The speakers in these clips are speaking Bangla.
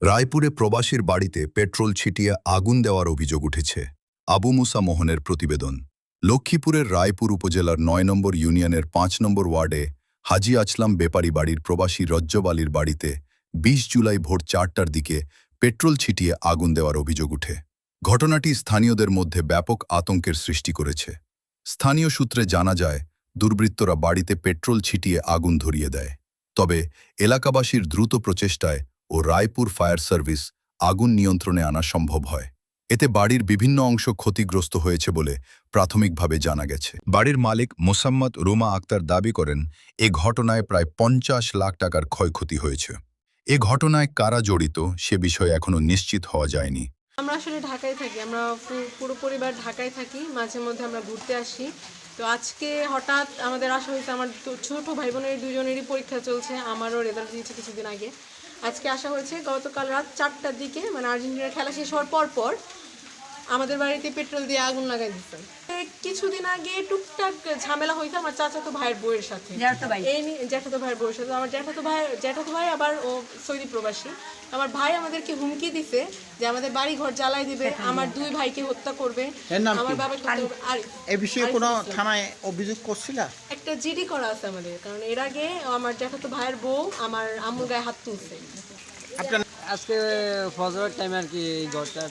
রায়পুরে প্রবাসীর বাড়িতে পেট্রোল ছিটিয়ে আগুন দেওয়ার অভিযোগ উঠেছে। আবু মুসা মোহনের প্রতিবেদন। লক্ষ্মীপুরের রায়পুর উপজেলার ৯ নম্বর ইউনিয়নের ৫ নম্বর ওয়ার্ডে হাজি আছলাম বেপারি বাড়ির প্রবাসী রজ্জব আলীর বাড়িতে ২০ জুলাই ভোর ৪টার দিকে পেট্রোল ছিটিয়ে আগুন দেওয়ার অভিযোগ উঠে। ঘটনাটি স্থানীয়দের মধ্যে ব্যাপক আতঙ্কের সৃষ্টি করেছে। স্থানীয় সূত্রে জানা যায়, দুর্বৃত্তরা বাড়িতে পেট্রোল ছিটিয়ে আগুন ধরিয়ে দেয়। তবে এলাকাবাসীর দ্রুত প্রচেষ্টায় ও রায়পুর ফায়ার সার্ভিস আগুন নিয়ন্ত্রণে আনা সম্ভব হয়। এতে বাড়ির বিভিন্ন অংশ ক্ষতিগ্রস্ত হয়েছে বলে প্রাথমিকভাবে জানা গেছে। বাড়ির মালিক মোসাম্মদ রুমা আক্তার দাবি করেন, এ ঘটনায় প্রায় ৫০ লাখ টাকার ক্ষয়ক্ষতি হয়েছে। এ ঘটনায় কারা জড়িত সে বিষয়ে এখনও নিশ্চিত হওয়া যায়নি। আমরা আসলে ঢাকায় থাকি, আমরা পুরো পরিবার ঢাকায় থাকি, মাঝে মধ্যে আমরা ঘুরতে আসি। তো আজকে হঠাৎ আমাদের আসা হয়েছে, আমার ছোট ভাই বোনের দুজনেরই পরীক্ষা চলছে, আমারও রেজাল্ট দিয়েছে কিছুদিন আগে। আজকে আসা হয়েছে গতকাল রাত ৪টার দিকে, মানে আর্জেন্টিনার খেলা শেষ হওয়ার পর আমাদের বাড়িতে পেট্রোল দিয়ে আগুন লাগাই দিচ্ছে। কিছুদিন আগে টুকটাক ঝামেলা হয়েছে আমার চাচাতো ভাইয়ের বউয়ের সাথে, এই নিয়ে জ্যাঠাতো ভাইয়ের বউয়ের সাথে। আমার জ্যাঠাতো ভাই আবার ও সৌদি প্রবাসী। আমার ভাই আমাদেরকে হুমকি দিছে যে আমাদের বাড়ি ঘর জ্বালাই দিবে, আমার 2 ভাইকে হত্যা করবে, আমার বাবাকে হত্যা করবে। আর এই বিষয়ে কোনো থানায় অভিযোগ করছিল? একটা জিডি করা আছে আমাদের, কারণ এর আগে আমার জ্যাঠাতো ভাইয়ের বউ আমার আম্মুর গায়ে হাত তুলছে। আজকে ফজরের টাইমে আর কি এই ঘরটা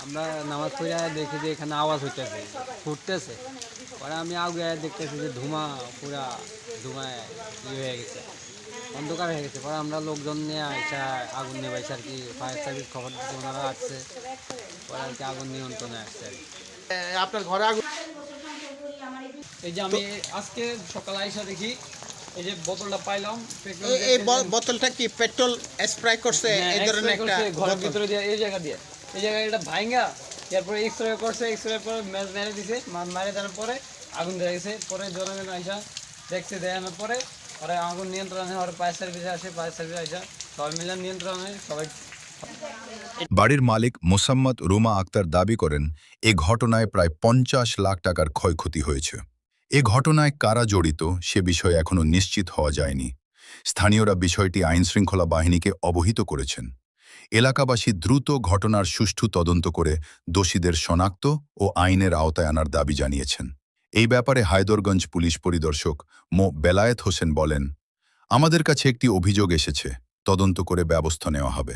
আমরা নামাজ পড়ে দেখি যে এখানে আওয়াজ হইতেছে, ফুটতেছে। পরে আমি আগে দেখতেছি যে পুরা ধুমায় হয়ে গেছে, অন্ধকার হয়ে গেছে। পরে আমরা লোকজন নিয়ে আইসা আগুন নেবাইছে আর কি, ফায়ার সার্ভিস খবর দিচ্ছে, ওনারা আসছে। পরে আর কি আগুন নিয়ন্ত্রণে আসছে। আপনার ঘরে আগুন? এই যে আমি আজকে সকালে আইসা দেখি এই যে বোতলটা পাইলাম। এই বোতলটা কি পেট্রোল স্প্রে করছে? এই ধরনের একটা ঘরের ভিতরে দিয়ে এই জায়গায় এটা ভাঙা, এরপরে এক্সরে করছে, এক্সরে পরে ম্যাচ মেরে দিছে, মেরে দেওয়ার পরে আগুন ধরে গেছে। পরে জনগণ আইসা দেখছে, দেখানোর পরে ওরা আগুন নিয়ন্ত্রণে হওয়ার ফায়ার সার্ভিসে আসে, ফায়ার সার্ভিস আইসা সবাই মিলে নিয়ন্ত্রণে সবাই। বাড়ির মালিক মোসাম্মদ রুমা আক্তার দাবি করেন, এ ঘটনায় প্রায় ৫০ লাখ টাকার ক্ষয়ক্ষতি হয়েছে। এ ঘটনায় কারা জড়িত সে বিষয়ে এখনও নিশ্চিত হওয়া যায়নি। স্থানীয়রা বিষয়টি আইনশৃঙ্খলা বাহিনীকে অবহিত করেছেন। এলাকাবাসী দ্রুত ঘটনার সুষ্ঠু তদন্ত করে দোষীদের শনাক্ত ও আইনের আওতায় আনার দাবি জানিয়েছেন। এই ব্যাপারে হায়দরগঞ্জ পুলিশ পরিদর্শক মো বেলায়েত হোসেন বলেন, আমাদের কাছে একটি অভিযোগ এসেছে, তদন্ত করে ব্যবস্থা নেওয়া হবে।